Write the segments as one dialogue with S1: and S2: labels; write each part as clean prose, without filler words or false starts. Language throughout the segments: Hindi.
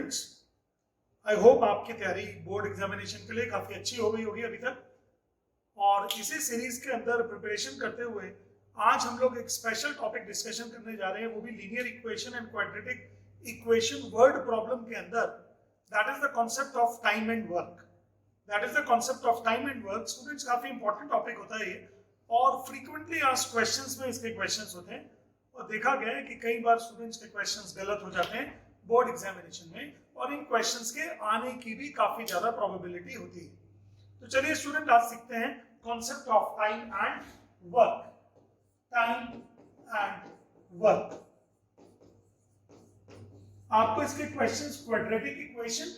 S1: स्टूडेंट्स, आई होप आपकी तैयारी बोर्ड एग्जामिनेशन के लिए काफी अच्छी हो गई होगी अभी तक। और इसी सीरीज के अंदर प्रिपरेशन करते हुए आज हम लोग एक स्पेशल टॉपिक डिस्कशन करने जा रहे हैं, वो भी linear equation and quadratic equation word problem के अंदर। That is the concept of time and work. That is the concept of time and work. Students, काफी इंपॉर्टेंट टॉपिक होता है ये, और फ्रीक्वेंटली आस्क्ड क्वेश्चंस में इसके क्वेश्चंस होते हैं। और देखा गया है कि कई बार स्टूडेंट्स के क्वेश्चंस गलत हो जाते हैं बोर्ड एग्जामिनेशन में, और इन क्वेश्चंस के आने की भी काफी ज्यादा प्रोबेबिलिटी होती है। तो चलिए स्टूडेंट, आज सीखते हैं concept of time and work. Time and work, आपको इसके questions quadratic equation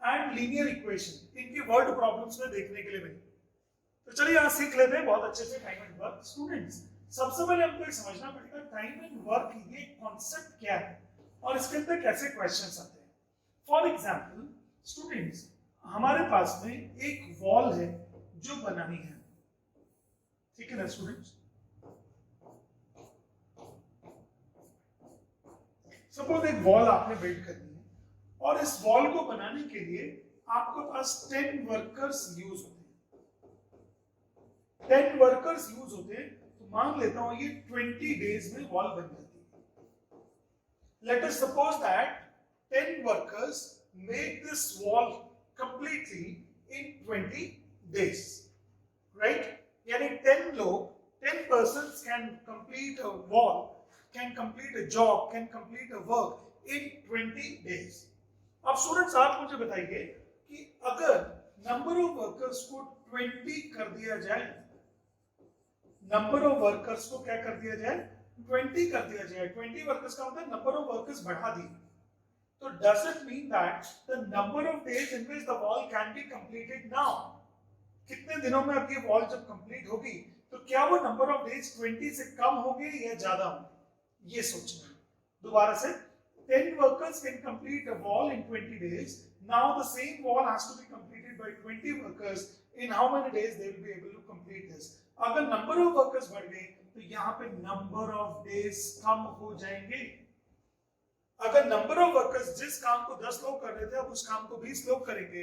S1: and linear equation इनकी वर्ड प्रॉब्लम्स में देखने के लिए मिले। तो चलिए आज सीख लेते हैं बहुत अच्छे से टाइम एंड वर्क। स्टूडेंट्स, सबसे पहले हमको एक समझना पड़ेगा टाइम एंड वर्क ये कॉन्सेप्ट क्या है और इसके अंदर कैसे क्वेश्चंस आते हैं। फॉर एग्जांपल स्टूडेंट्स, हमारे पास में एक वॉल है जो बनानी है, ठीक है ना स्टूडेंट्स। सपोज एक वॉल आपने बिल्ड करनी है, और इस वॉल को बनाने के लिए आपके पास 10 वर्कर्स यूज होते हैं। 10 वर्कर्स यूज होते हैं, तो मान लेता हूं ये 20 डेज में वॉल बन जाती है। Let us suppose that 10 workers make this wall completely in 20 days, right? यानी 10 लोग, 10 persons can complete a wall, can complete a job, can complete a work in 20 days. अब स्टूडेंट्स, आप मुझे बताइए कि अगर नंबर ऑफ वर्कर्स को 20 कर दिया जाए, नंबर ऑफ वर्कर्स को क्या कर दिया जाए, 20 कर दिया जाए, 20 वर्कर्स का मतलब नंबर ऑफ वर्कर्स बढ़ा दिए, तो does it mean that the number of days in which the wall can be completed now? कितने दिनों में अब ये वॉल जब कंप्लीट होगी तो क्या वो नंबर ऑफ डेज 20 से कम होंगे या ज्यादा होंगे, ये सोचना है। दोबारा से, 10 workers can complete a wall in 20 days. Now the same wall has to be completed by 20 workers. In how many days they will be able to complete this? अगर नंबर ऑफ वर्कर्स बढ़ गए तो यहाँ पे नंबर ऑफ डेज कम हो जाएंगे। अगर नंबर ऑफ वर्कर्स जिस काम को 10 लोग कर रहे थे अब उस काम को 20 लोग करेंगे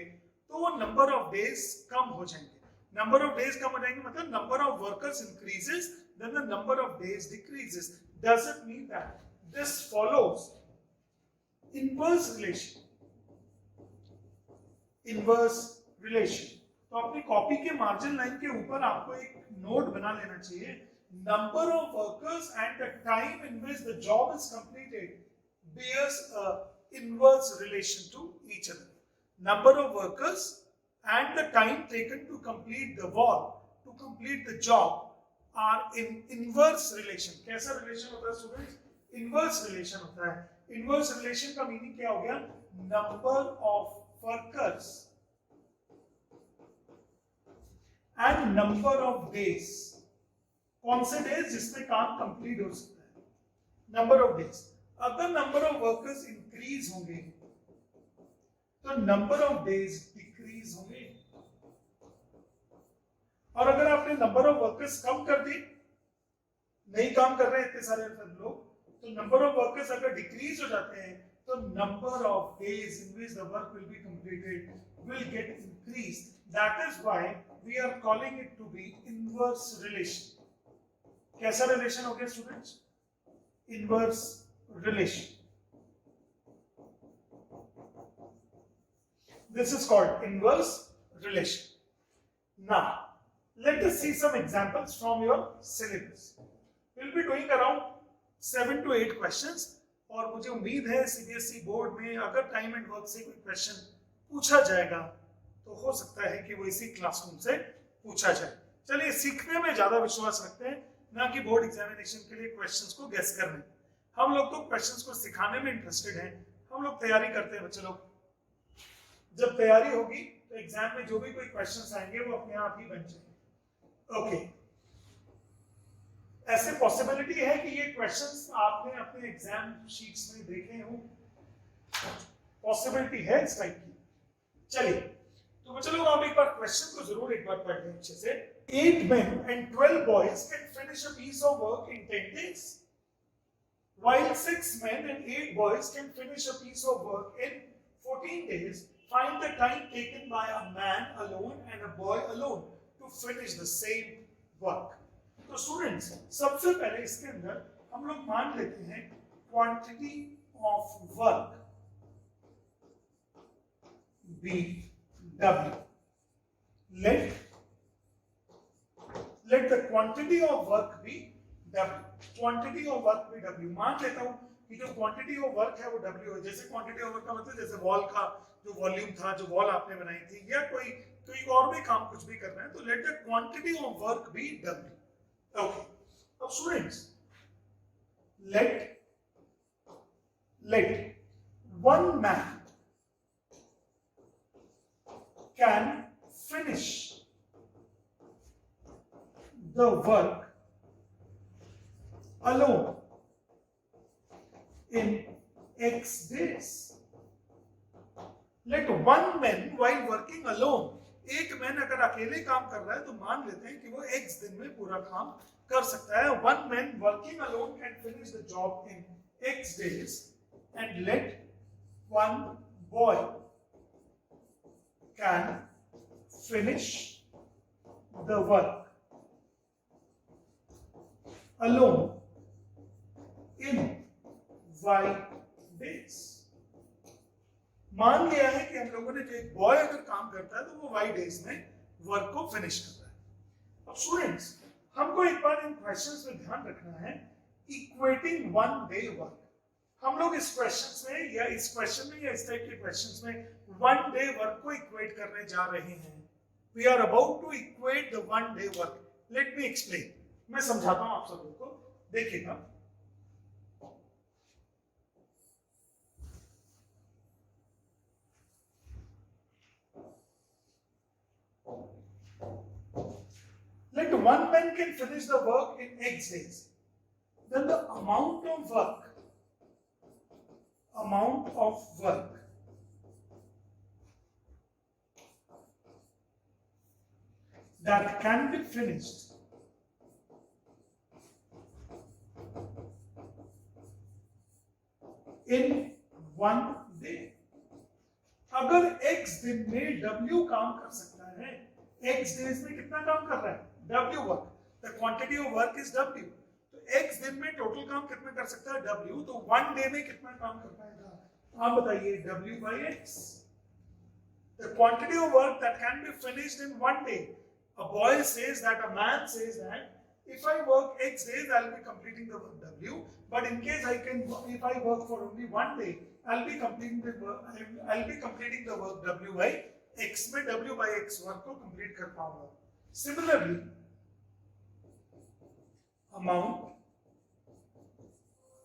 S1: तो वो नंबर ऑफ डेज कम हो जाएंगे। नंबर ऑफ डेज कम हो जाएंगे मतलब number of workers increases, then the number of days decreases. Does it mean that this follows inverse relation? Inverse relation. तो अपनी कॉपी के मार्जिन लाइन के ऊपर आपको एक नोट बना लेना चाहिए, number of workers and the time in which the job is completed bears a inverse relation to each other. Number of workers and the time taken to complete the wall, to complete the job are in inverse relation. कैसा relation होता है स्टूडेंट्स? Inverse relation होता है। Inverse relation का मीनिंग क्या हो गया? Number of workers and number of days. कौन से days जिसमें काम complete हो सकता है? Number of days. अगर नंबर ऑफ वर्कर्स इंक्रीज होंगे तो नंबर ऑफ डेज डिक्रीज होंगे, और अगर आपने नंबर ऑफ वर्कर्स कम कर दी, नहीं काम कर रहे इतने सारे लोग, तो नंबर ऑफ वर्कर्स अगर डिक्रीज हो जाते हैं तो number of days in which the work will be completed will get increase. That is why we are calling it to be inverse relation. कैसा रिलेशन हो गया students? Inverse relation. This is called inverse relation. Now, let us see some examples from your syllabus. We'll be doing around 7 to 8 questions, और मुझे उम्मीद है सीबीएसई बोर्ड में अगर टाइम एंड वर्क से कोई क्वेश्चन पूछा जाएगा तो हो सकता है कि वो इसी क्लासरूम से पूछा जाए। चलिए, सीखने में ज्यादा विश्वास रखते हैं, ना कि बोर्ड एग्जामिनेशन के लिए क्वेश्चंस को गेस करने। हम लोग तो क्वेश्चंस को सिखाने में इंटरेस्टेड हैं, हम लोग तैयारी करते हैं बच्चे लोग। जब तैयारी होगी तो एग्जाम में जो भी कोई क्वेश्चंस आएंगे वो अपने आप ही बन जाएंगे। ओके, ऐसे पॉसिबिलिटी है कि ये क्वेश्चंस आपने अपने एग्जाम शीट्स में देखे हों, पॉसिबिलिटी है इस टाइप की। चलिए, तो बच्चे लोग आप एक बार क्वेश्चन को जरूर एक बार पढ़ लें अच्छे से। 8 men and 12 boys can finish a piece of work in 10 days. While 6 men and 8 boys can finish a piece of work in 14 days. Find the time taken by a man alone and a boy alone to finish the same work. तो स्टूडेंट्स, सबसे पहले इसके अंदर हम लोग मान लेते हैं quantity of work be W. Let the quantity of work be W. Quantity of work be W. मान लेता हूं कि जो क्वांटिटी ऑफ वर्क है वो W है. जैसे क्वांटिटी ऑफ वर्क का मतलब जैसे वॉल का जो वॉल्यूम था, जो वॉल आपने बनाई थी, या कोई और भी काम कुछ भी करना है, तो let the quantity of work be W. Okay. अब students, let one man can finish the work alone in X days. Let one man while working alone, एक मैन अगर अकेले काम कर रहा है तो मान लेते हैं कि वो X दिन में पूरा काम कर सकता है. One man working alone can finish the job in X days, and let one boy can finish the work alone in Y days. मान लिया है कि हम लोगों ने, जो एक बॉय अगर काम करता है तो वो Y डेज में वर्क को फिनिश कर रहा है. अब स्टूडेंट्स, हमको एक बार इन क्वेश्चंस में ध्यान रखना है, इक्वेटिंग वन डे वर्क. हम लोग इस क्वेश्चंस में या इस क्वेश्चन में या इस टाइप के क्वेश्चंस में वन डे वर्क को इक्वेट करने जा रहे हैं. We are about to equate the one day work. Let me explain. मैं समझाता हूं आप सबको. देखिएगा, let one man can finish the work in X days, then the amount of work that can be finished in one day. अगर X दिन में W काम कर सकता है, X डेज में कितना काम कर रहा है? W work. The quantity of work is W. तो X दिन में टोटल काम कितना कर सकता है? W. तो वन डे में कितना काम कर पाएगा? आप बताइए. W by X. The quantity of work that can be finished in one day. A boy says that, a man says that, if I work X days, I'll be completing the work W. But in case if I work for only one day, I'll be completing the work W by X. में W by X वर्क को कंप्लीट कर पाऊंगा. Similarly, amount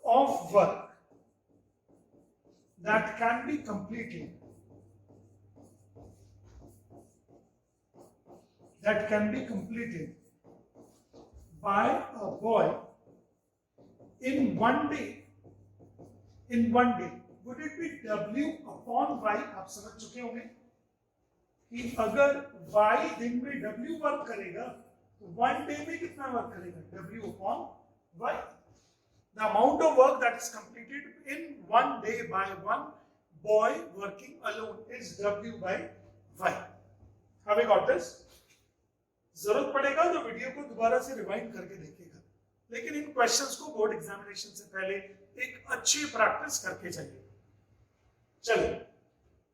S1: of work that can be completed by a boy in one day. Would it be W upon Y? आप समझ चुके होंगे कि अगर Y दिन में W वर्क करेगा तो वन डे में कितना वर्क करेगा? W upon Y. The amount of work that is completed in one day by one boy working alone is W by Y. Have you got this? जरूरत पड़ेगा तो वीडियो को दोबारा से रिवाइंड करके देखिएगा, लेकिन इन क्वेश्चंस को बोर्ड एग्जामिनेशन से पहले एक अच्छी प्रैक्टिस करके जाइए. चलिए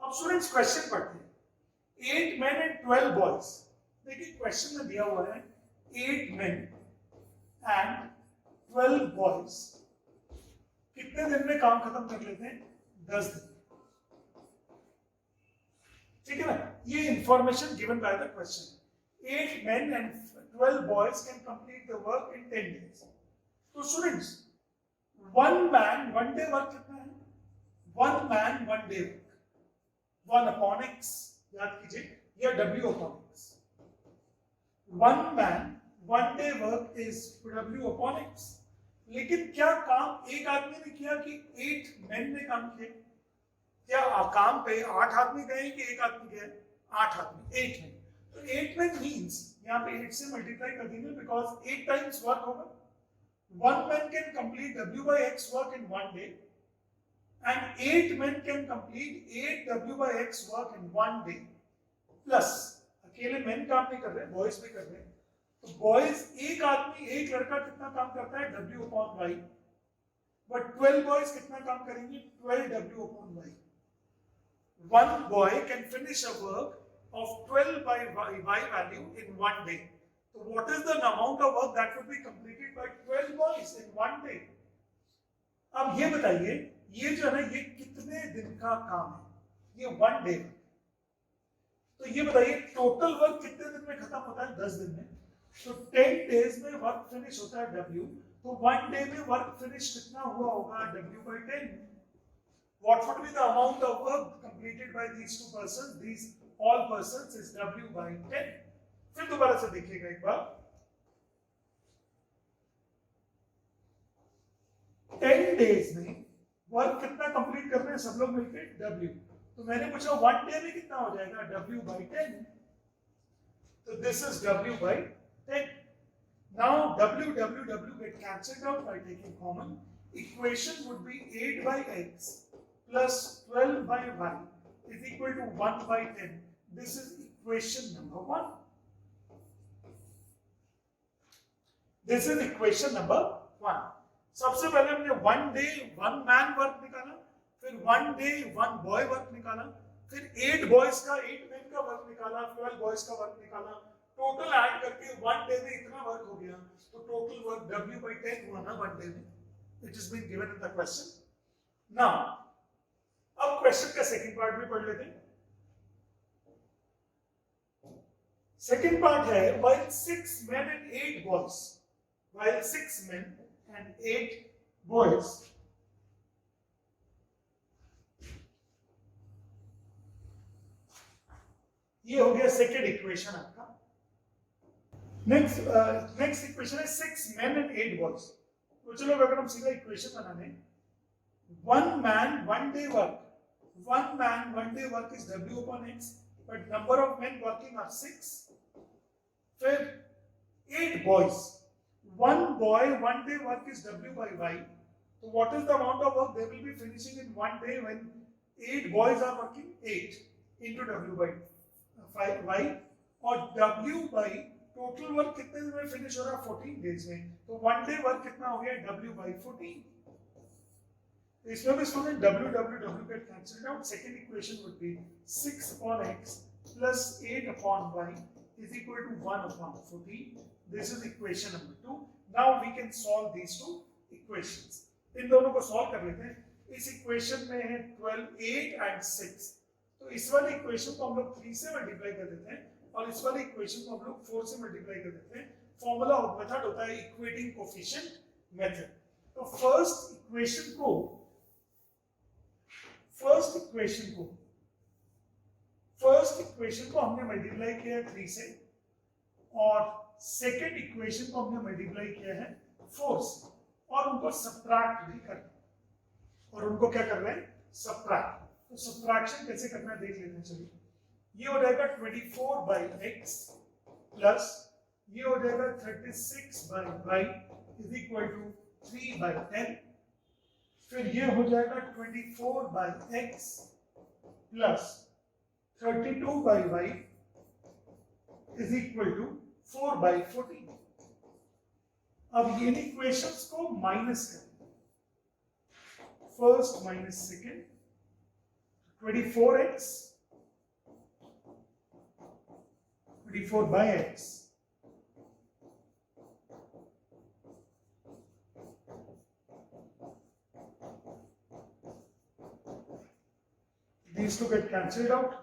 S1: अब स्टूडेंट्स क्वेश्चन पढ़ते हैं. 8 men and 12 boys. देखिए क्वेश्चन में दिया हुआ है 8 men and 12 boys कितने दिन में काम खत्म कर लेते हैं? 10 दिन. ठीक है ना? ये information given by the question. 8 men and 12 boys can complete the work in 10 days. तो students, one man one day work कितना है? one man one day work. 1 upon x याद कीजिए, या W upon x. One man one day work is W upon x. लेकिन क्या काम एक आदमी ने किया कि 8 men ने काम किया? क्या काम पे 8 आदमी गए कि एक आदमी गया? 8 आदमी, 8 men. तो 8 men means यहाँ पे 8 से मल्टीप्लाई कर देंगे because 8 times work होगा. One man can complete W by X work in one day. and 8 men can complete 8 W by X work in 1 day. Plus अकेले men काम नहीं कर रहे, boys भी कर रहे हैं. तो boys एक आदमी एक लड़का कितना काम करता है W upon Y, but 12 boys कितना काम करेंगे 12 W upon Y. One boy can finish a work of 12 by Y value in 1 day. So what is the amount of work that would be completed by 12 boys in 1 day? अब ये बताइए, ये जो है ना, ये कितने दिन का काम है? ये 1 डे. तो ये बताइए टोटल वर्क कितने दिन में खत्म होता है? 10 दिन में. तो 10 डेज में वर्क फिनिश होता है W. तो 1 डे में वर्क फिनिश कितना हुआ होगा? W by 10. What would be the amount of work completed by these two persons? These all persons is W by 10. फिर दोबारा से देखिएगा एक बार. 10 डेज में वर्क कितना कंप्लीट कर रहे हैं सब लोग मिलकर? W. तो मैंने पूछा 1 डे में कितना हो जाएगा? W by 10. तो this is W by 10. Now W get cancelled out by taking common. Equation would be 8 by X plus 12 by Y is equal to 1 by 10. This is equation number 1. This is equation number 1. सबसे पहले हमने 1 डे 1 मैन वर्क निकाला, फिर 1 डे 1 बॉय वर्क निकाला, फिर 8 बॉयज का 8 मैन का वर्क निकाला, 12 बॉयज का वर्क निकाला. टोटल ऐड करके 1 डे में इतना वर्क हो गया. तो टोटल वर्क W by 10 हुआ ना 1 डे में. It has been given in the question. Now अब क्वेश्चन का सेकंड पार्ट भी पढ़ लेते हैं. सेकंड पार्ट है while 6 men and 8 boys, while 6 men and 8 boys ये हो गया सेकंड इक्वेशन आपका. नेक्स्ट इक्वेशन है 6 men and 8 boys. तो चलो अगर हम सीधा इक्वेशन बनाने, 1 man 1 day work, 1 man 1 day work is W upon X, but number of men working are 6. फिर 8 boys, 1 boy 1 day work is W by Y. So what is the amount of work they will be finishing in 1 day when 8 boys are working? 8 into W by 5 Y, और W by टोटल वर्क कितने दिन में फिनिश हो रहा है? 14 डेज में. तो 1 डे वर्क कितना हो गया? W by 14. इसमें भी student W get cancelled out. Second equation would be 6 upon X plus 8 upon Y is equal to 1 upon 14. This is equation number 2. Now we can solve these two equations. इन दोनों को सॉल्व कर लेते हैं. इस इक्वेशन में है 12, 8 and 6. तो इस वाली इक्वेशन को हम लोग 3 से मल्टीप्लाई कर देते हैं और इस वाली इक्वेशन को हम लोग 4 से मल्टीप्लाई कर देते हैं. फॉर्मूला और मेथड होता है इक्वेटिंग कोफिशिएंट मेथड. तो फर्स्ट इक्वेशन को हमने मल्टीप्लाई किया है 3 से, और सेकेंड इक्वेशन को हमने मल्टीप्लाई किया है 4 से, और उनको सब्ट्रैक्ट भी करना है. और उनको क्या कर रहे हैं? सब्ट्रैक्ट. तो सब्ट्रैक्शन कैसे करना है देख लेते हैं. चलिए, ये हो जाएगा 24 by X प्लस ये हो जाएगा 36 by Y is equal to 3 by 10. फिर ये हो जाएगा 24 by X plus 32 by Y is equal to 4 by 14. अब इन इक्वेशंस को माइनस करें. First minus second, 24x 24 by X these two get cancelled out.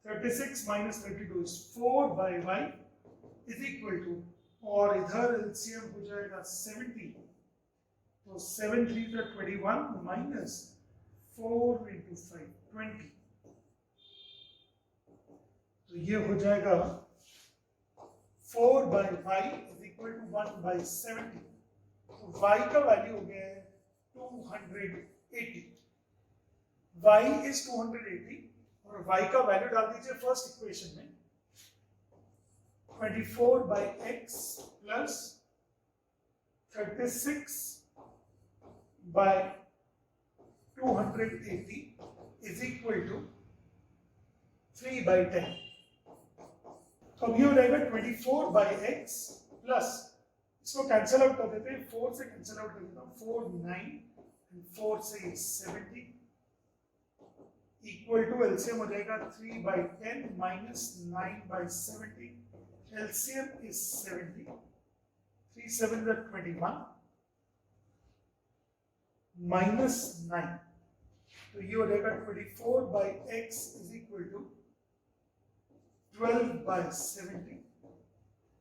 S1: 36 minus 32 is 4 by Y is equal to, और इधर एलसीएम हो जाएगा 70. तो 7 3 का 21 माइनस 4 into 5 20. तो ये हो जाएगा 4 by Y is equal to 1 by 70. तो Y का वैल्यू हो गया है 280. Y is 280 और Y का वैल्यू डाल दीजिए फर्स्ट इक्वेशन में. 24 by X plus 36 by 280 is equal to 3 by 10. तो अब ये हो जाएगा 24 by x प्लस, इसको कैंसिल आउट कर देते हैं, 4 से कैंसिल आउट कर देता हूँ, 4 9 and 4 से 70 इक्वल टू एलसीएम हो जाएगा 3 by 10 minus 9 by 70. LCM is 70. 3 7 is 21 minus 9. तो ये हो जाएगा 24 by x is equal to 12 by 70.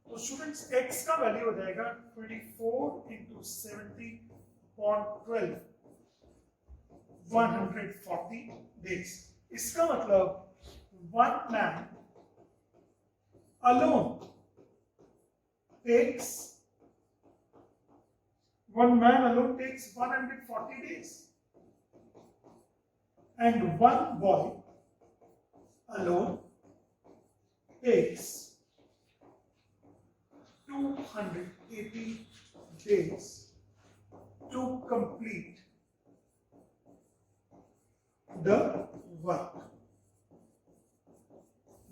S1: तो स्टूडेंट्स x का वैल्यू हो जाएगा 24 into 70 upon 12, 140 days. इसका मतलब one man alone takes 140 days, and one boy alone takes 280 days to complete the work.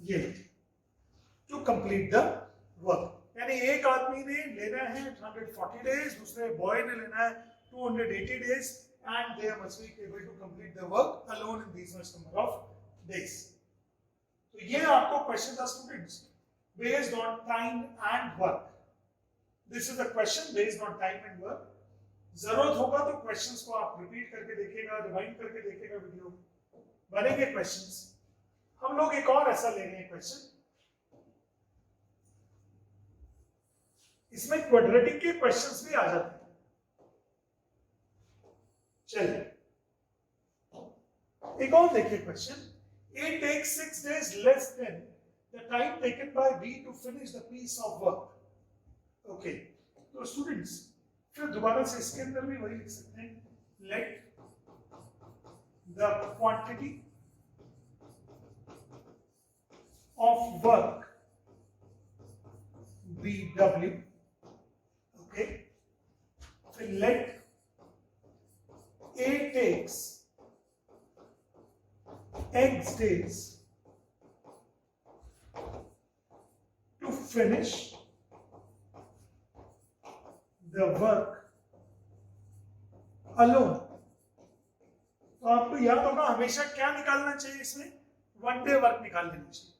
S1: ये to complete the work, यानी एक आदमी ने लेना है 140 days, दूसरे बॉय ने लेना है 280 days, and they must be able to complete the work alone in these much number of days. तो ये आपको क्वेश्चन था students, based on time and work. This is the question based on time and work. जरूरत होगा तो क्वेश्चंस को आप रिपीट करके देखिएगा, रिवाइंड करके देखिएगा, वीडियो बनेंगे क्वेश्चंस. हम लोग एक और ऐसा ले रहे हैं क्वेश्चन, इसमें क्वाड्रेटिक के क्वेश्चंस भी आ जाते हैं. चलिए एक और देखिए question. A takes 6 days less than the time taken by B to finish the piece of work. Okay, तो स्टूडेंट्स फिर दोबारा से इसके अंदर भी वही लिख सकते हैं. Let the quantity of work be W. Okay, फिर let A takes X days to finish the work alone. तो आपको याद होगा हमेशा क्या निकालना चाहिए इसमें, वन डे वर्क निकाल लेना चाहिए.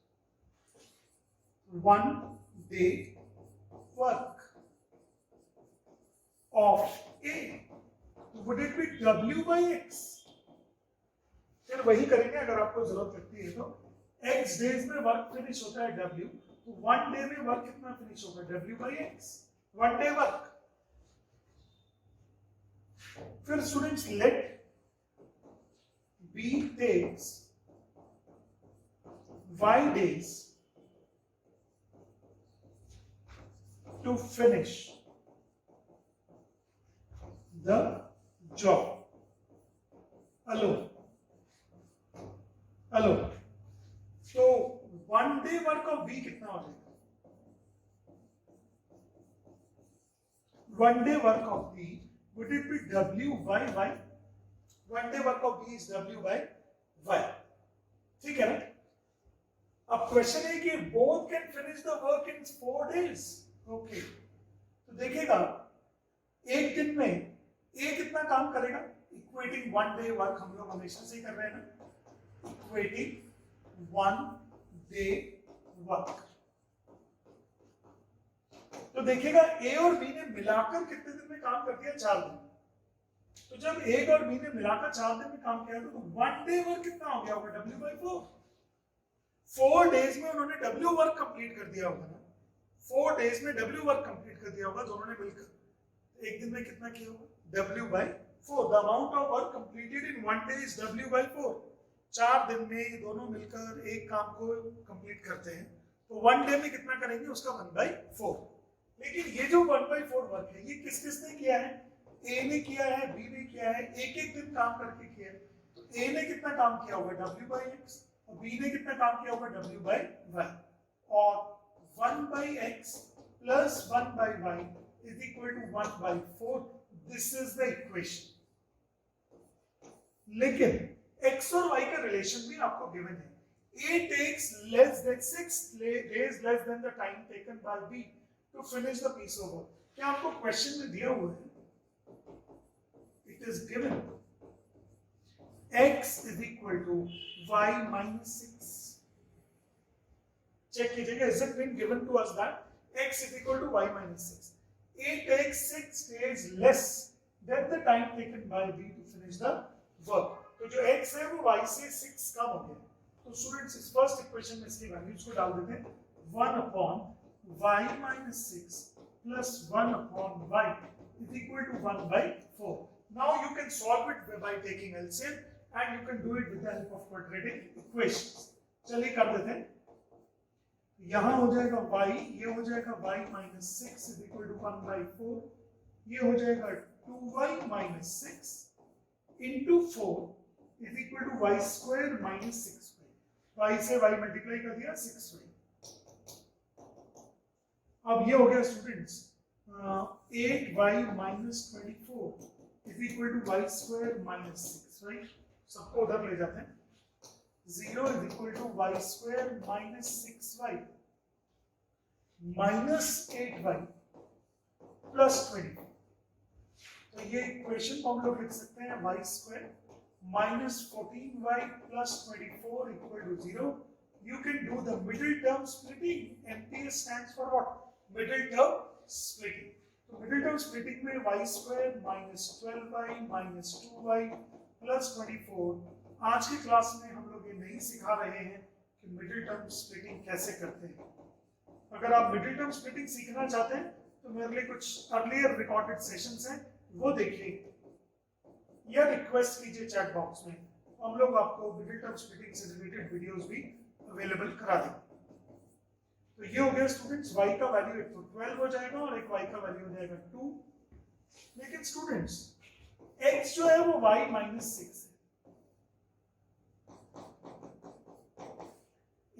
S1: One day work of A, would it be W by X? फिर वही करेंगे अगर आपको जरूरत लगती है तो. X डेज में वर्क फिनिश होता है W, तो वन डे में वर्क कितना फिनिश होगा, W by X, one day work. फिर students let B takes Y days to finish the job alone. So one day work of B कितना हो जाएगा, one day work of B would it be W by Y? One day work of B is W by Y. ठीक है ना. अब क्वेश्चन है कि both can finish the work in 4 days. Okay, तो देखिएगा एक दिन में A कितना काम करेगा, इक्वेटिंग वन डे वर्क हम लोग हमेशा से कर रहे हैं ना, इक्वेटिंग वन डे वर्क. तो देखिएगा A और B ने मिलाकर कितने दिन में काम कर दिया, 4 दिन. तो जब A और B ने मिलाकर 4 दिन में काम किया तो वन डे वर्क कितना हो गया होगा, W by 4. 4 डेज में उन्होंने W वर्क कंप्लीट कर दिया होगा ना, 4 डेज में W वर्क कंप्लीट कर दिया होगा दोनों ने मिलकर. एक दिन में कितना किया होगा, W by 4. The amount of work completed in one day is W by 4. 4 दिन में ये दोनों मिलकर एक काम को कंप्लीट करते हैं, तो वन डे में कितना करेंगे, उसका 1/4. लेकिन ये जो 1/4 वर्क है ये किस किसने किया है, A ने किया है, B ने किया है, एक एक दिन काम करके किया है. तो A ने कितना काम किया होगा, W by X, और B ने कितना काम किया होगा, W by Y. और 1 by X plus 1 by Y is equal to 1/4. This is the equation. लेकिन x और y का रिलेशन भी आपको गिवन है. A takes less than 6 days less than the time taken by B to finish the piece of work. क्या आपको क्वेश्चन में दिया हुआ है? It is given x is equal to y minus 6. Check कीजिएगा, is it been given to us that x is equal to y minus 6. A takes 6 days less than the time taken by B to finish the work. तो जो x है वो y से 6 कम हो गया. तो स्टूडेंट्स इस फर्स्ट इक्वेशन में इसकी वैल्यूज को डाल देते हैं. 1 upon y minus 6 plus 1 upon y is equal to 1 by 4. Now you can solve it by taking LCM and you can do it with the help of quadratic equations. चलिए कर देते हैं. यहाँ हो जाएगा y, ये हो जाएगा y minus 6 is equal to 1 by 4. ये हो जाएगा 2y minus 6 into 4 is equal to y square minus 6y. y से y मल्टीप्लाई कर दिया 6y. अब ये हो गया students 8y minus 24 is equal to y square minus 6, right. सबको उधर ले जाते हैं. 0 is equal to y square minus 6y minus 8y plus 24. तो ये इक्वेशन को हम लोग लिख सकते हैं y square minus 14y plus 24 equal to 0. You can do the middle term splitting. MTS stands for what? Middle term splitting. तो middle term splitting में y square minus 12y minus 2y plus 24. आज की क्लास में हम लोग ये नहीं सिखा रहे हैं कि मिडिल टर्म स्प्लिटिंग कैसे करते हैं. अगर आप मिडिल टर्म स्प्लिटिंग सीखना चाहते हैं तो मेरे लिए कुछ अर्लियर रिकॉर्डेड सेशंस हैं, वो देखिए या रिक्वेस्ट कीजिए चैट बॉक्स में. हम लोग आपको मिडिल टर्म स्प्लिटिंग से रिलेटेड वीडियोस भी अवेलेबल करा देंगे. तो ये हो गया स्टूडेंट्स, y का वैल्यू एक तो 12 हो जाएगा और एक y का वैल्यू हो जाएगा 2. लेकिन स्टूडेंट्स x जो है वो y minus 6 है.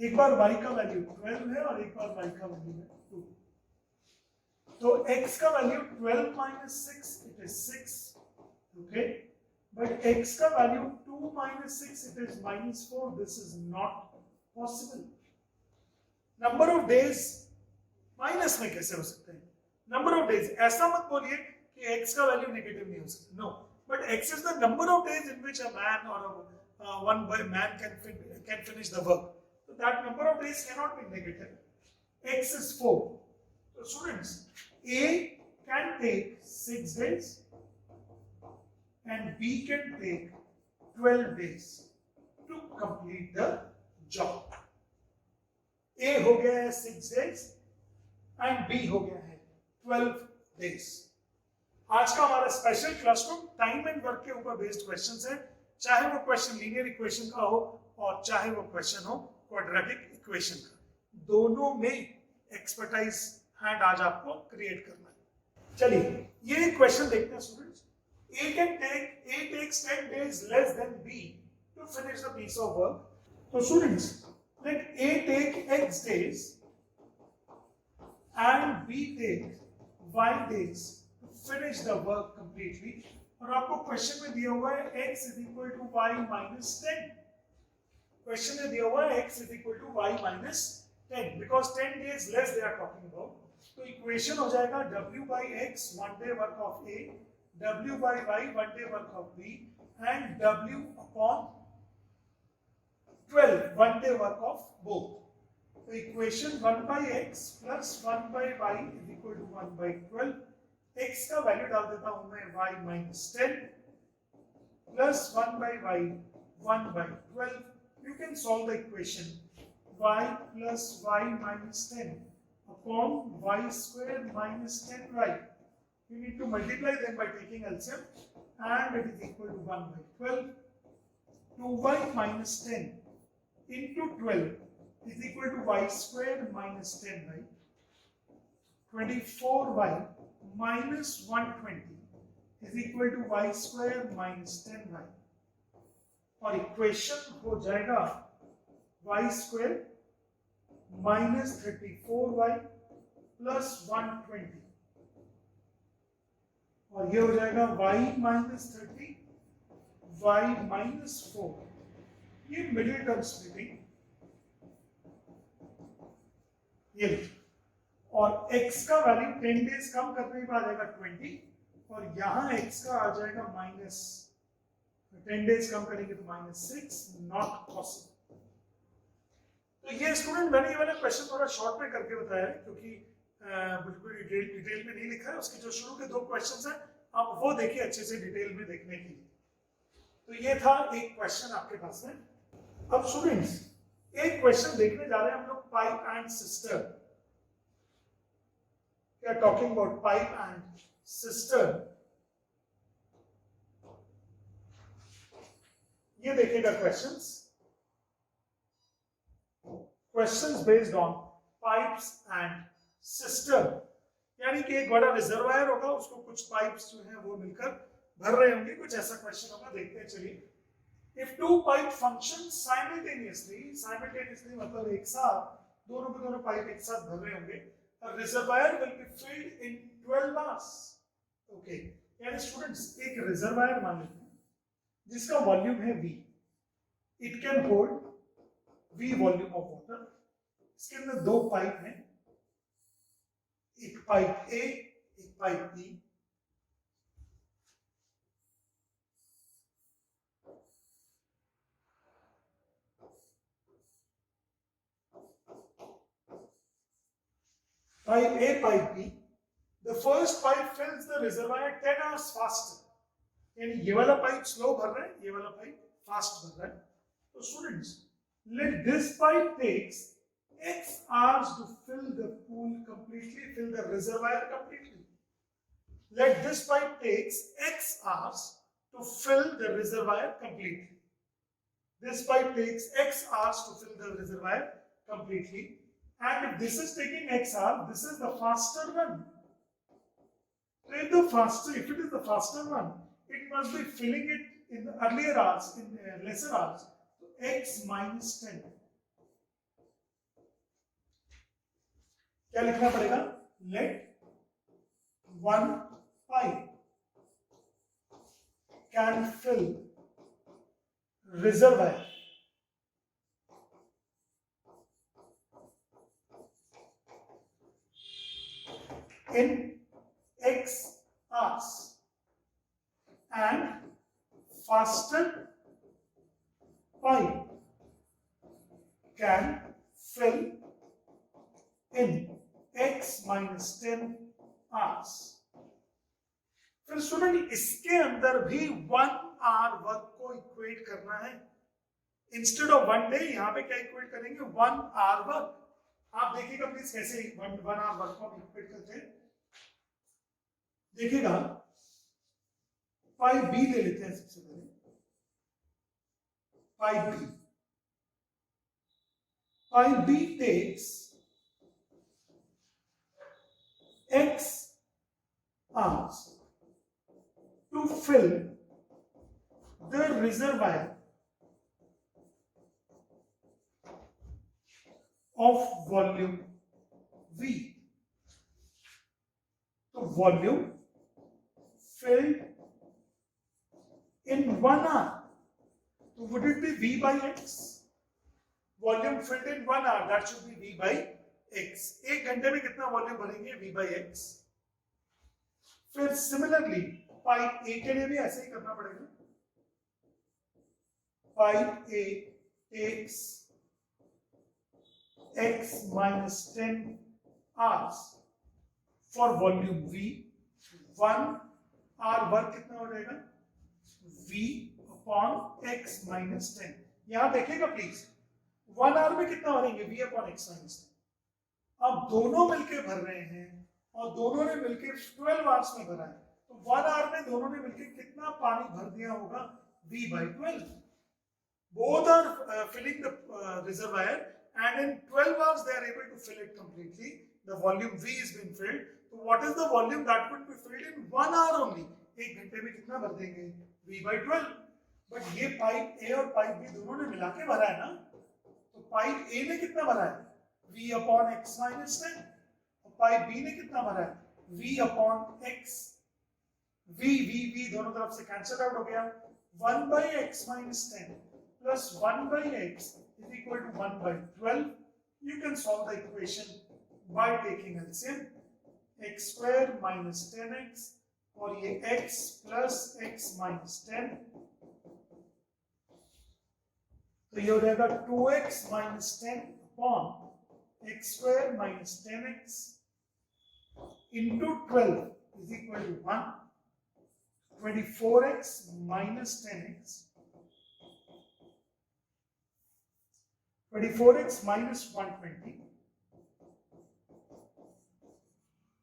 S1: एक बार y का वैल्यू 12 है और एक बार y का वैल्यू है 2. तो x का value 12 minus 6 it is 6, okay, but x का value 2 minus 6 it is minus 4. This is not possible. Number of days minus में कैसे हो सकते हैं? नंबर ऑफ डेज, ऐसा मत बोलिए कि x का वैल्यू नेगेटिव नहीं हो सकता. No, but x is the number of days in which a man or one man can finish the work. So that number of days cannot be negative. X is 4. So students, A can take 6 days and B can take 12 days to complete the job. A हो गया है 6 days and B हो गया है 12 days. आज का हमारा special classroom time and work के ऊपर बेस्ड क्वेश्चंस है. चाहे वो क्वेश्चन लीनियर इक्वेशन का हो और चाहे वो क्वेश्चन हो क्वाड्रेटिक इक्वेशन का, दोनों में एक्सपर्टाइज हैंड आज आपको क्रिएट करना है. चलिए ये क्वेश्चन देखते हैं students. A takes 10 days less than B to finish the piece of work. So students, let A take X days and B take Y days to finish the work completely. और आपको क्वेश्चन में दिया हुआ है x is equal to y minus 10. Question में दिया हुआ है x is equal to y minus 10 because 10 days less they are talking about. तो इक्वेशन हो जाएगा w by x one day work of A, w by y one day work of B and w upon 12 one day work of both. तो equation 1 by x plus 1 by y is equal to 1 by 12. x का वैल्यू डाल देता हूं मैं y minus 10 plus 1 by y 1 by 12. You can solve the equation y plus y minus 10 upon y square minus 10y. You need to multiply them by taking LCM and it is equal to 1 by 12. 2y minus 10 into 12 is equal to y square minus 10y. 24y minus 120 is equal to y square minus 10y. और इक्वेशन हो जाएगा y square minus 34y plus 120 और ये हो जाएगा y minus 30 y माइनस 4, ये मिडिल टर्म स्प्लिटिंग ये, और x का वैल्यू 10 डेज कम करने के बाद आ जाएगा 20, और यहां x का आ जाएगा माइनस 10 डेज कम करेंगे तो -6, नॉट पॉसिबल। तो ये स्टूडेंट मैंने ये वाला क्वेश्चन थोड़ा शॉर्ट में करके बताया है, क्योंकि बिल्कुल डिटेल में नहीं लिखा है। उसके जो शुरू के 2 क्वेश्चंस हैं आप वो देखिए अच्छे से डिटेल में देखने के लिए। तो ये था एक क्वेश्चन आपके पास में। अब स्टूडेंट्स एक क्वेश्चन देखने जा रहे हैं हम लोग, pipe and cistern. We are talking about pipe and cistern. ये देखिएगा questions, questions based on pipes and cistern, यानी कि एक बड़ा रिजर्वायर होगा, उसको कुछ पाइप्स जो हैं वो मिलकर भर रहे होंगे, कुछ ऐसा क्वेश्चन होगा। देखते हैं चलिए। If two pipe function simultaneously, simultaneously मतलब एक साथ, दोनों के दोनों पाइप एक साथ भर रहे होंगे, reservoir will be filled in 12 hours. Okay, यानी स्टूडेंट्स एक रिजर्वायर मान लेते हैं जिसका वॉल्यूम है V, it can hold V volume of water. इसके अंदर 2 पाइप हैं, एक पाइप A, एक pipe B। Pipe A, pipe B. The first pipe fills the reservoir 10 hours faster. यानी ये वाला पाइप स्लो भर रहा है, ये वाला पाइप फास्ट भर रहा है। तो students, let this pipe takes X hours to fill the pool completely, fill the reservoir completely. Let this pipe takes X hours to fill the reservoir completely. This pipe takes X hours to fill the reservoir completely. And if this is taking X hours, this is the faster one. So if it is the faster one, it must be filling it in the earlier hours, in lesser hours. So X minus 10. क्या लिखना पड़ेगा? Let one pipe can fill reservoir in X hours, and faster pipe can fill in X minus 10 hours. फिर स्टूडेंट इसके अंदर भी 1 आवर वर्क को इक्वेट करना है। इंस्टेड ऑफ 1 डे यहां पे क्या इक्वेट करेंगे? 1 आवर वर्क। आप देखिएगा प्लीज कैसे 1 आवर वर्क को इक्वेट करते हैं। देखिएगा, पाइप बी ले लेते हैं सबसे पहले। Pipe B takes X hours to fill the reservoir of volume V. So volume filled in 1 hour. So would it be V by X? Volume filled in 1 hour, that should be V by X. 1 घंटे में कितना वॉल्यूम भरेंगे? V by X. फिर सिमिलरली पाइप A के लिए भी ऐसे ही करना पड़ेगा। Pipe A takes X minus 10 hours for volume V. 1 hour work कितना हो जाएगा? V upon X minus 10। यहां देखिएगा प्लीज, 1 आवर में कितना भरेंगे? V upon X minus 10। अब दोनों मिलके भर रहे हैं और दोनों ने मिलके 12 आवर्स में भरा है, तो 1 आवर में दोनों ने मिलके कितना पानी भर दिया होगा? V by 12। Both are filling the reservoir, and in 12 hours they are able to fill it completely. The volume V is being filled. So what is the volume that would be filled in 1 hour only? 1 घंटे में कितना भर देंगे? V by 12। बट ये पाइप A और पाइप B दोनों ने मिला के भरा है ना, तो पाइप A ने कितना भरा है? V upon X minus 10। और पाइप B ने कितना भरा है? V upon X। V दोनों तरफ से कैंसल आउट हो गया। 1 by x minus 10 plus 1 by x is equal to 1 by 12. You can solve the equation by taking LCM. x square minus 10x और ये x plus x minus 10, तो ये हो जाएगा 2x minus 10 upon x square minus 10x into 12 is equal to 1. 24x minus 10x, 24x minus 120.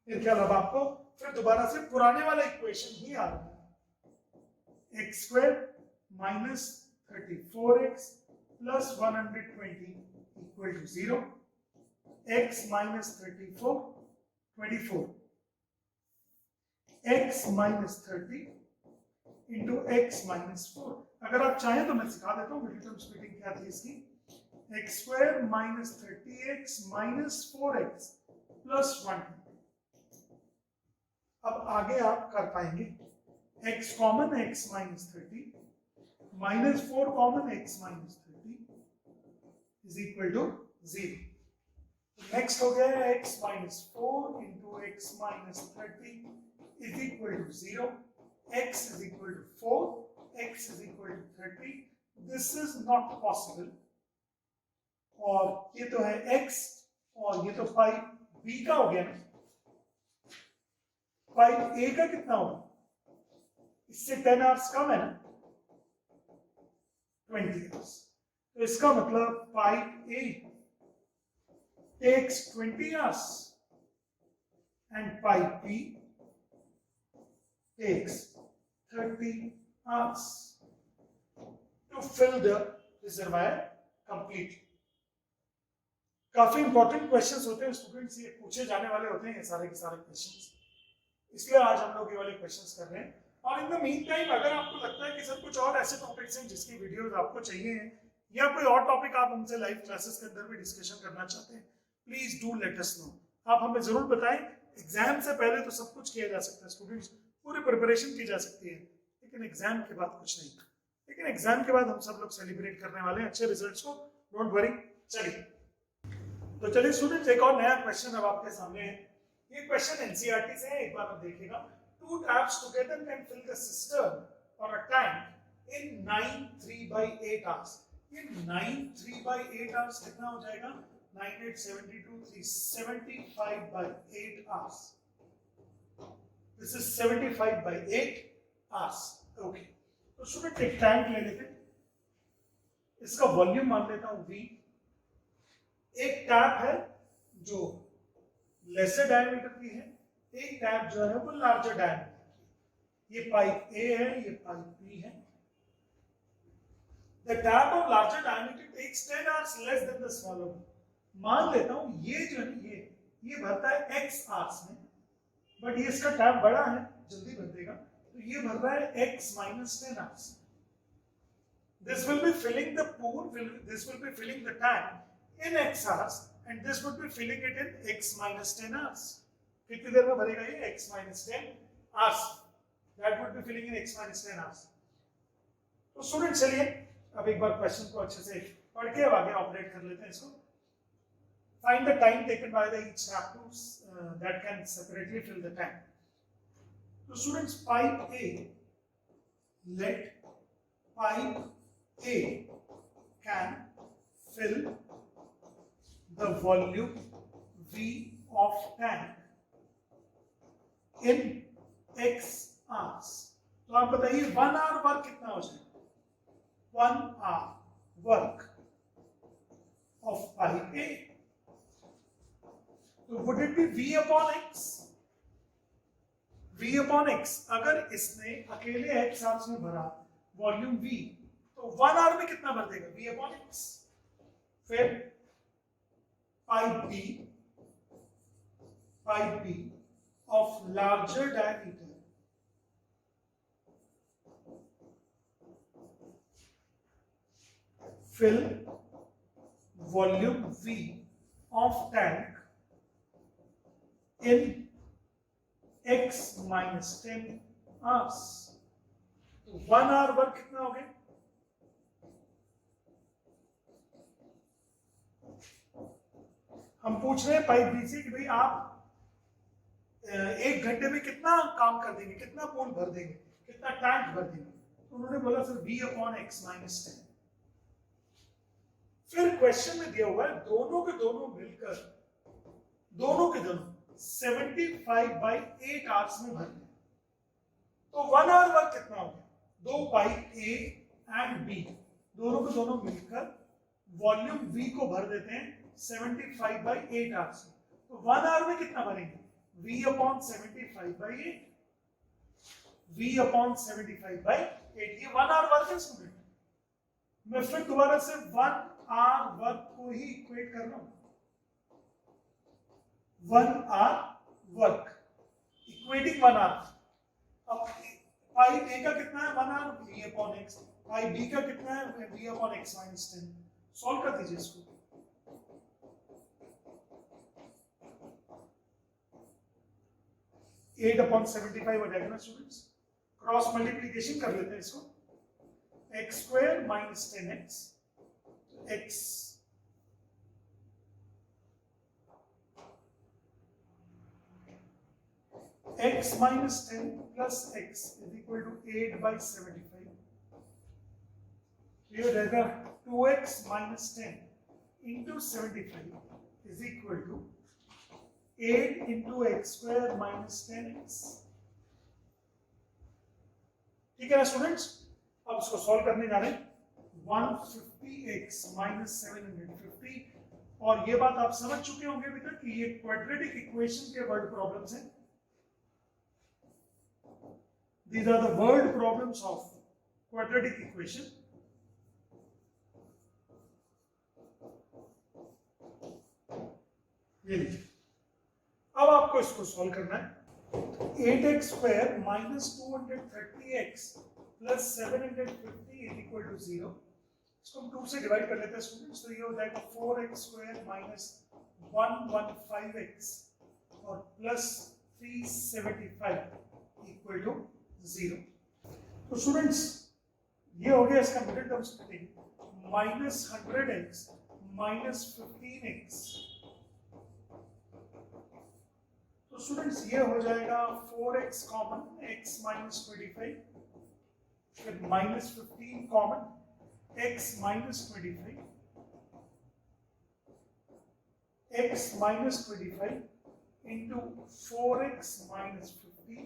S1: फिर क्या लगा आपको? फिर दोबारा से पुराने वाला इक्वेशन ही आ रहा है, x square minus 34x plus 120 equal to 0. x minus 34, 24. x minus 30 into x minus 4. अगर आप चाहें तो मैं सिखा देता हूँ मिडिल टर्म स्प्लिटिंग क्या थी इसकी. x square minus 30x minus 4x plus 120. अब आगे आप कर पाएंगे. x common x minus 30 minus 4 common x minus 30 is equal to 0. Next हो गया है x minus 4 into x minus 30 is equal to 0. x is equal to 4, x is equal to 30. This is not possible. और ये तो है x और ये तो पाइप b का हो गया ना. पाइप a का कितना होगा? इससे 10 आवर्स कम है ना, 20 आवर्स. तो इसका मतलब pipe a takes 20 hours and pipe B takes 30 hours to fill the reservoir completely. काफी इंपॉर्टेंट क्वेश्चंस होते हैं स्टूडेंट्स, ये पूछे जाने वाले होते हैं ये सारे के सारे क्वेश्चंस, इसलिए आज हम लोग ये वाले क्वेश्चंस कर रहे हैं. और इन द मीन टाइम अगर आपको लगता है कि सर कुछ और ऐसे टॉपिक्स हैं जिसकी वीडियोस आपको चाहिए हैं या कोई और टॉपिक आप हमसे लाइव क्लासेस के अंदर भी डिस्कशन करना चाहते हैं, please do let us know. आप हमें जरूर बताएं. एग्जाम से पहले तो सब कुछ किया जा सकता है स्टूडेंट्स, पूरी प्रिपरेशन की जा सकती है, लेकिन एग्जाम के बाद कुछ नहीं. लेकिन एग्जाम के बाद हम सब लोग सेलिब्रेट करने वाले हैं अच्छे रिजल्ट्स को, डोंट वरी. चलिए तो चलिए स्टूडेंट्स, एक और नया क्वेश्चन अब आपके सामने है. ये क्वेश्चन एनसीईआरटी से है, एक बार आप देखिएगा. 2 taps together can fill the cistern or a tank in 9 3/8 hours. ये 9 3/8 hours कितना हो जाएगा? 9 8 72 375/8 hours. This is 75/8 hours. Okay. तो स्टूडेंट एक टैंक ले लेते हैं, इसका वॉल्यूम मान लेता हूं V. एक टैप है जो लेसर डायमीटर की है, एक टैप जो है वो लार्जर डायमीटर की. ये पाइप A है, ये पाइप B है. The tap of larger diameter takes 10 hours less than the smaller one. मान लेता हूं ये जो है ये भरता है x hours में, बट ये इसका टैप बड़ा है, जल्दी भर देगा, तो ये भर रहा है x minus 10 hours. This will be filling the pool, this will be filling the tank in x hours and this would be filling it in x minus 10 hours. कितनी देर में भरेगा ये? x minus 10 hours. That would be filling in x minus 10 hours. तो स्टूडेंट चलिए अब एक बार क्वेश्चन को अच्छे से पढ़ के अब आगे ऑपरेट कर लेते हैं इसको. Find the time taken by the each tap to that can separately fill the tank. So students, pipe A, let pipe A can fill the volume V of tank in x hours. तो आप बताइए 1 hour वर्क कितना हो जाएगा? 1 hour work of pipe A. तो would it be V upon X? V upon X. अगर इसने अकेले X hours में भरा वॉल्यूम V, तो 1 hour में कितना भर देगा? V upon X. फिर pipe B of larger diameter fill volume V of tank in x minus 10 hours. तो 1 आवर वर्क कितना हो गया? हम पूछ रहे हैं पाइप बी से कि भाई आप 1 घंटे में कितना काम कर देंगे, कितना पूल भर देंगे, कितना टैंक भर देंगे? तो उन्होंने बोला sir V upon x minus 10। फिर क्वेश्चन में दिया हुआ है दोनों के दोनों मिलकर 75/8 आवर्स में भर दें। तो 1 आवर वर्क कितना हो गया? 2 पाइप A एंड B दोनों के दोनों मिलकर वॉल्यूम V को भर देते हैं 75/8 आवर्स में। तो 1 आवर में कितना भरेंगे? V upon 75/8, V upon 75/8। ये 1 आवर वर्क है स्टूडेंट। मैं फिर दोबारा से 1 आवर वर्क को ही इक्वेट कर रहा हूं। 1 आवर वर्क इक्वेटिंग 1 आवर। अब पाई A का कितना है? 1 hour, V upon x। Pipe B का कितना है? V upon x minus 10। Solve कर दीजिए इसको। एट अपॉन 75 हो जाएगा ना स्टूडेंट्स। क्रॉस मल्टीप्लीकेशन कर लेते हैं इसको। X square minus 10x, x x minus 10 plus x is equal to 8/75। ये हो जाएगा 2x minus 10 into 75 is equal to 8 into x square minus 10x। ठीक है ना स्टूडेंट्स? अब इसको सॉल्व करने जा रहे हैं। 150x minus 750। और ये बात आप समझ चुके होंगे अभी तक कि ये क्वाड्रेटिक इक्वेशन के वर्ड प्रॉब्लम्स हैं। These are the word problems of quadratic equation। ये लीजिए, अब आपको इसको सॉल्व करना है। 8x square minus 230x plus 750 is equal to 0। इसको हम 2 से डिवाइड कर लेते हैं स्टूडेंट्स। तो ये हो जाएगा 4x स्क्वायर माइनस 115x और प्लस 375 इक्वल टू 0। तो स्टूडेंट्स ये हो गया इसका middle term splitting. Minus 100x minus 15x। तो स्टूडेंट्स ये हो जाएगा 4x कॉमन, x माइनस 25, फिर minus 15 common, x minus 25, x minus 25 into 4x minus 15।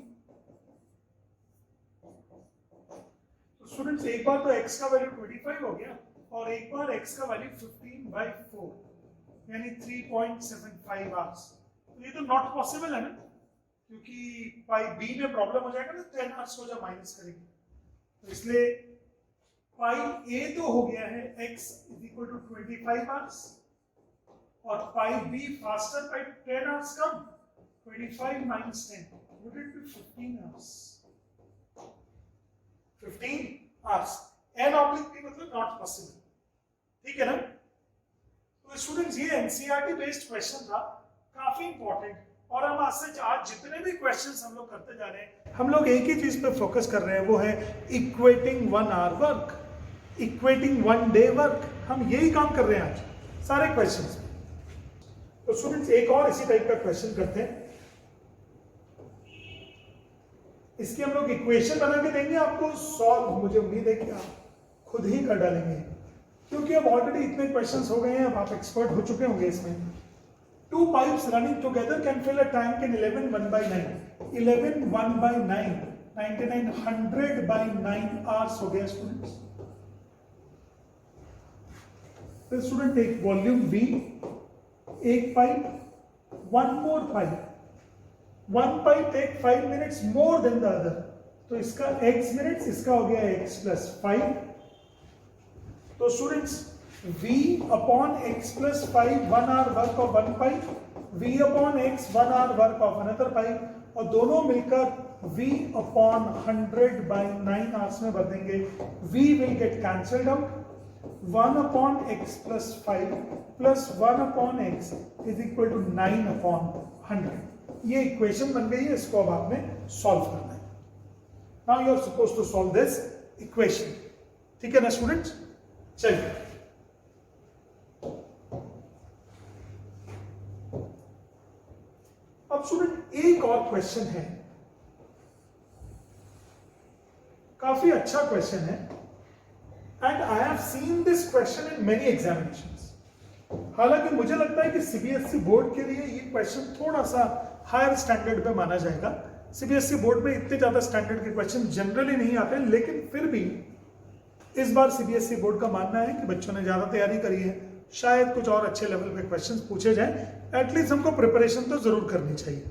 S1: तो स्टूडेंट्स एक बार तो x का वैल्यू 25 हो गया और एक बार x का वैल्यू 15/4 यानी 3.75 आवर्स। तो ये तो नॉट पॉसिबल है ना, क्योंकि पाई बी में प्रॉब्लम हो जाएगा ना 10 आवर्स को जब माइनस करेंगे। तो इसलिए पाई ए तो हो गया है x is equal to 25 hours और pipe B faster by 10 hours कम 25 minus 10 would it be 15 hours. 15 hours an oblique B मतलब नॉट पॉसिबल। ठीक है ना? तो स्टूडेंट्स ये एनसीईआरटी बेस्ड क्वेश्चन था, काफी इंपॉर्टेंट। और हम आज जितने भी क्वेश्चंस हम लोग करते जा रहे हैं, हम लोग एक ही चीज पे फोकस कर रहे हैं, वो है equating 1 hour work, equating 1 day work. हम यही काम कर रहे हैं आज सारे क्वेश्चंस। तो स्टूडेंट्स एक और इसी टाइप का क्वेश्चन करते हैं। इसकी हम लोग इक्वेशन बना के देंगे आपको सॉल्व। मुझे उम्मीद है कि आप खुद ही कर डालेंगे, क्योंकि अब ऑलरेडी इतने क्वेश्चंस हो गए हैं, अब आप एक्सपर्ट हो चुके होंगे इसमें। 2 pipes running together can fill a tank in 11 1/9, 11 1/9, 99 100/9 hours हो गया स्टूडेंट्स। तो स्टूडेंट एक वॉल्यूम V, एक pipe, one more pipe, one pipe take 5 minutes more than the other. तो इसका x मिनट्स, इसका हो गया x प्लस 5। तो students V upon x plus 5 1 hour work of one pipe, V upon x 1 hour work of another pipe, और दोनों मिलकर V अपॉन 100/9 आवर्स में बदलेंगे। V will get cancelled out. 1 upon x plus 5 plus 1 upon x is equal to 9 upon 100। ये इक्वेशन बन गई है, इसको अब आपने सॉल्व करना है। Now you are suppose to solve this equation. ठीक है ना स्टूडेंट्स? चलिए अब स्टूडेंट एक और क्वेश्चन है, काफी अच्छा क्वेश्चन है, and I have seen this question in many examinations. हालांकि मुझे लगता है कि सीबीएसई बोर्ड के लिए ये क्वेश्चन थोड़ा सा हायर स्टैंडर्ड पे माना जाएगा। सीबीएसई बोर्ड में इतने ज्यादा स्टैंडर्ड के क्वेश्चन जनरली नहीं आते, लेकिन फिर भी इस बार सीबीएसई बोर्ड का मानना है कि बच्चों ने ज्यादा तैयारी करी है, शायद कुछ और अच्छे लेवल पे क्वेश्चंस पूछे जाएं, एटलीस्ट हमको प्रिपरेशन तो जरूर करनी चाहिए।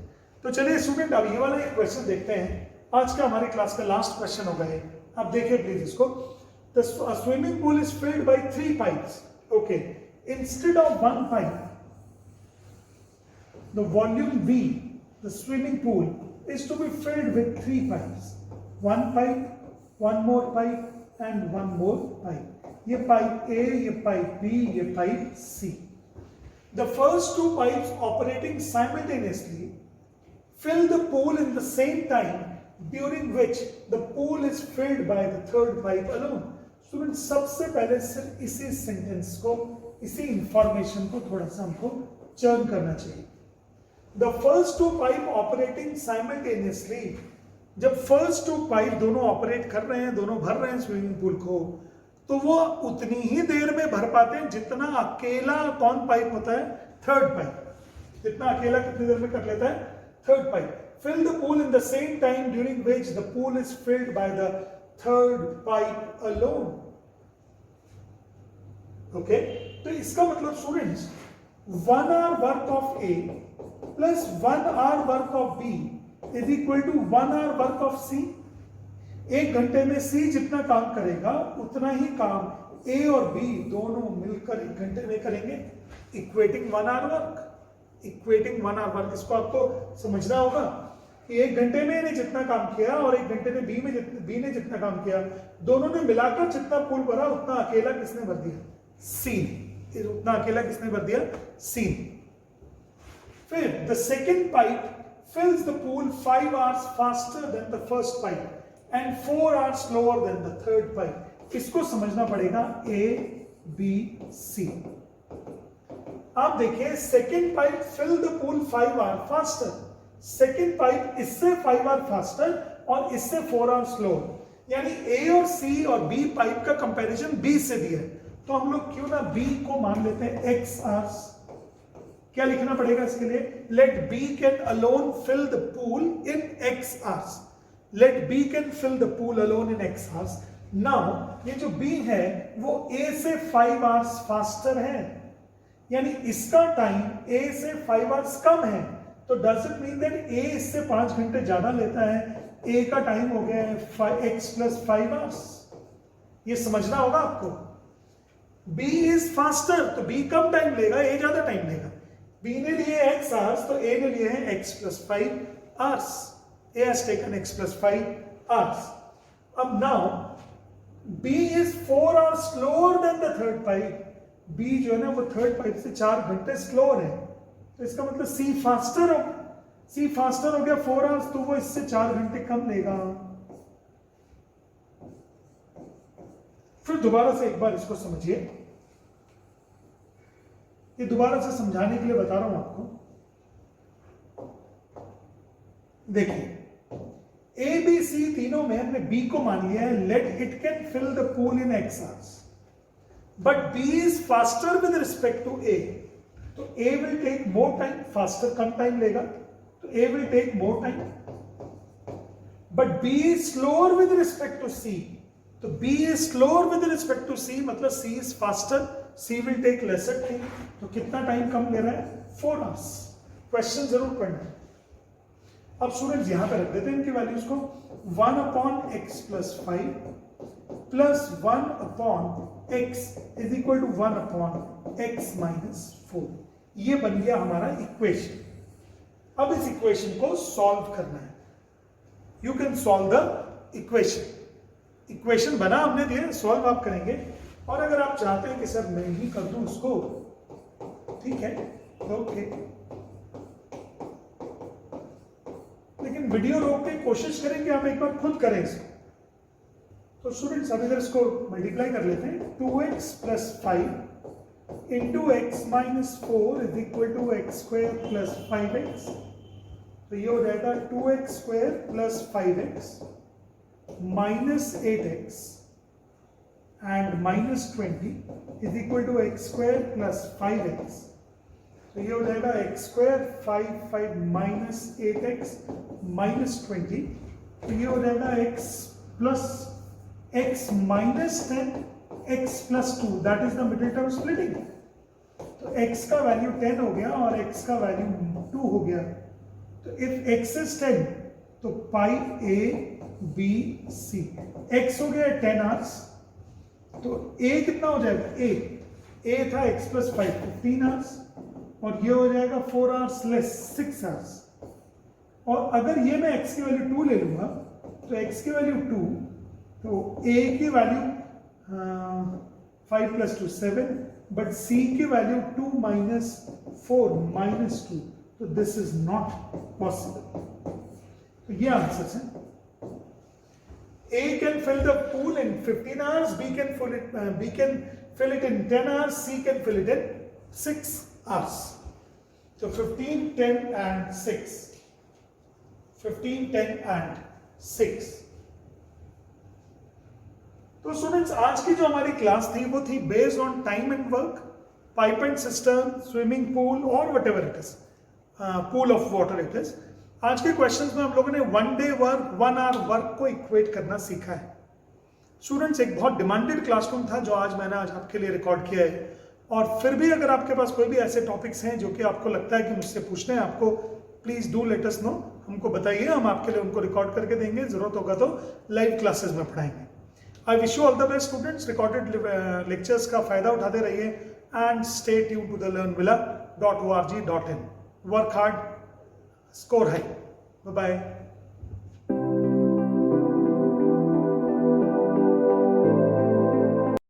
S1: तो चलिए स्टूडेंट अब ये वाला एक क्वेश्चन देखते हैं, आज का हमारी क्लास का लास्ट क्वेश्चन होगा ये। आप देखिए प्लीज इसको। The swimming pool is filled by 3 pipes. Okay, instead of 1 pipe the volume V, the swimming pool is to be filled with 3 pipes. 1 pipe, 1 more pipe and 1 more pipe. ये पाइप A, ये पाइप B, ये pipe C. The first 2 pipes operating simultaneously fill the pool in the same time, during which the pool is filled by the third pipe alone. Student सबसे पहले सिर्फ इसी सेंटेंस को, इसी इंफॉर्मेशन को थोड़ा सा हमको चर्न करना चाहिए। The first 2 pipe operating simultaneously, जब फर्स्ट 2 पाइप दोनों ऑपरेट कर रहे हैं, दोनों भर रहे हैं स्विमिंग पूल को, तो वो उतनी ही देर में भर पाते हैं जितना अकेला कौन पाइप होता है, थर्ड पाइप। जितना अकेला कितनी देर में कर लेता है, third pipe. Fill the pool in the same time during which the pool is filled by the third pipe alone. Okay? तो इसका मतलब students 1 hour work of A plus 1 hour work of B is equal to 1 hour work of C. 1 घंटे में C जितना काम करेगा उतना ही काम A और B दोनों मिलकर 1 घंटे में करेंगे। Equating 1 hour work, equating 1 hour work, इसको आपको समझना होगा कि 1 घंटे में ने जितना काम किया और 1 घंटे में B ने जितना काम किया, दोनों ने मिलाकर जितना पूल भरा उतना अकेला किसने भर दिया, C। उतना अकेला किसने भर दिया, C। फिर the second pipe fills the pool 5 hours faster than the first pipe and 4 hours slower than the third pipe. इसको समझना पड़ेगा A, B, C। आप देखिए second pipe fill the pool 5 hours faster, second pipe इससे 5 hours faster और इससे 4 hours slower, यानी A और C और B पाइप का कंपैरिजन B से भी है, तो हम लोग क्यों ना B को मान लेते हैं X hours। क्या लिखना पड़ेगा इसके लिए, let B can alone fill the pool in X hours, let B can fill the pool alone in X hours। now ये जो B है वो A से 5 hours faster है, यानी इसका टाइम A से 5 hours कम है, तो does it mean that A इससे 5 घंटे ज्यादा लेता है, A का टाइम हो गया है X plus 5 hours। ये समझना होगा आपको। B is faster, तो B कम टाइम लेगा, A ज्यादा टाइम लेगा। B ने लिए X hours, तो A ने लिए हैं X plus 5 hours। A has taken X plus 5 hours। अब now B is 4 hours slower than the third pipe। B जो है ना वो थर्ड पाइप से 4 घंटे स्लोअर है, तो इसका मतलब C फास्टर हो गया। C फास्टर हो गया 4 hours, तो वो इससे 4 घंटे कम लेगा। फिर दोबारा से एक बार इसको समझिए, ये दोबारा से समझाने के लिए बता रहा हूं आपको। देखिए A, B, C तीनों में हमने B को मान लिया है, let it can fill the pool in X hours, but B is faster with respect to A, तो A will take more time, faster कम टाइम लेगा, तो A will take more time, but B is slower with respect to C, तो B is slower with respect to C, मतलब C is faster, C will take lesser time, तो कितना टाइम कम ले रहा है, 4 hours। क्वेश्चन जरूर पढ़ना है। अब स्टूडेंट्स यहां पे रख देते हैं इनकी वैल्यूज को, 1 upon x plus 5 plus 1 upon x is equal to 1 upon x minus 4। ये बन गया हमारा इक्वेशन। अब इस इक्वेशन को सॉल्व करना है। You can solve the equation. Equation बना हमने दिया, सॉल्व आप करेंगे, और अगर आप चाहते हैं कि सर मैं ही कर दूं उसको, ठीक है, ओके, लेकिन लेकिन वीडियो रोक के कोशिश करेंगे हम एक बार खुद करें इसको। तो स्टूडेंट्स अब इधर इसको मल्टीप्लाई कर लेते हैं। 2x plus 5 into x minus 4 is equal to x square plus 5x। तो ये हो जाएगा 2x square plus 5x minus 8x and minus 20 is equal to x square plus 5x। तो ये हो जाएगा x square 5 minus 8x minus 20। तो ये हो जाएगा x plus x minus 10 x plus 2, that is the middle term splitting. तो x का वैल्यू 10 हो गया और x का वैल्यू 2 हो गया। तो इफ x इज 10 तो पाई a b c, x हो गया 10 आवर्स, तो a कितना हो जाएगा, a था x प्लस 5 15 आवर्स, और ये हो जाएगा 4 आवर्स लेस 6 आवर्स। और अगर ये मैं x की वैल्यू 2 ले लूंगा तो x की वैल्यू 2, तो a की वैल्यू 5 प्लस 2 7, बट c की वैल्यू 2 माइनस 4 माइनस 2, तो दिस इज नॉट पॉसिबल। तो ये आंसर है। A can fill the pool in 15 hours, B can fill it in 10 hours, C can fill it in 6 hours. So 15, 10 and 6. 15, 10 and 6. तो स्टूडेंट्स आज की जो हमारी क्लास थी वो थी based on time and work, pipe and cistern, swimming pool और whatever it is, pool of water it is. आज के क्वेश्चंस में हम लोगों ने 1 डे वर्क 1 आवर वर्क को इक्वेट करना सीखा है। स्टूडेंट्स एक बहुत डिमांडेड क्लासरूम था जो आज मैंने आपके लिए रिकॉर्ड किया है, और फिर भी अगर आपके पास कोई भी ऐसे टॉपिक्स हैं जो कि आपको लगता है कि मुझसे पूछने हैं आपको, please do let us know, हमको बताइए, हम आपके लिए उनको रिकॉर्ड करके देंगे, जरूरत होगा तो लाइव क्लासेस में पढ़ाएंगे। I wish you all the best students, recorded lectures का फायदा उठाते रहिए and stay tune to the learnvilla.org.in। Work hard, score high. Bye bye.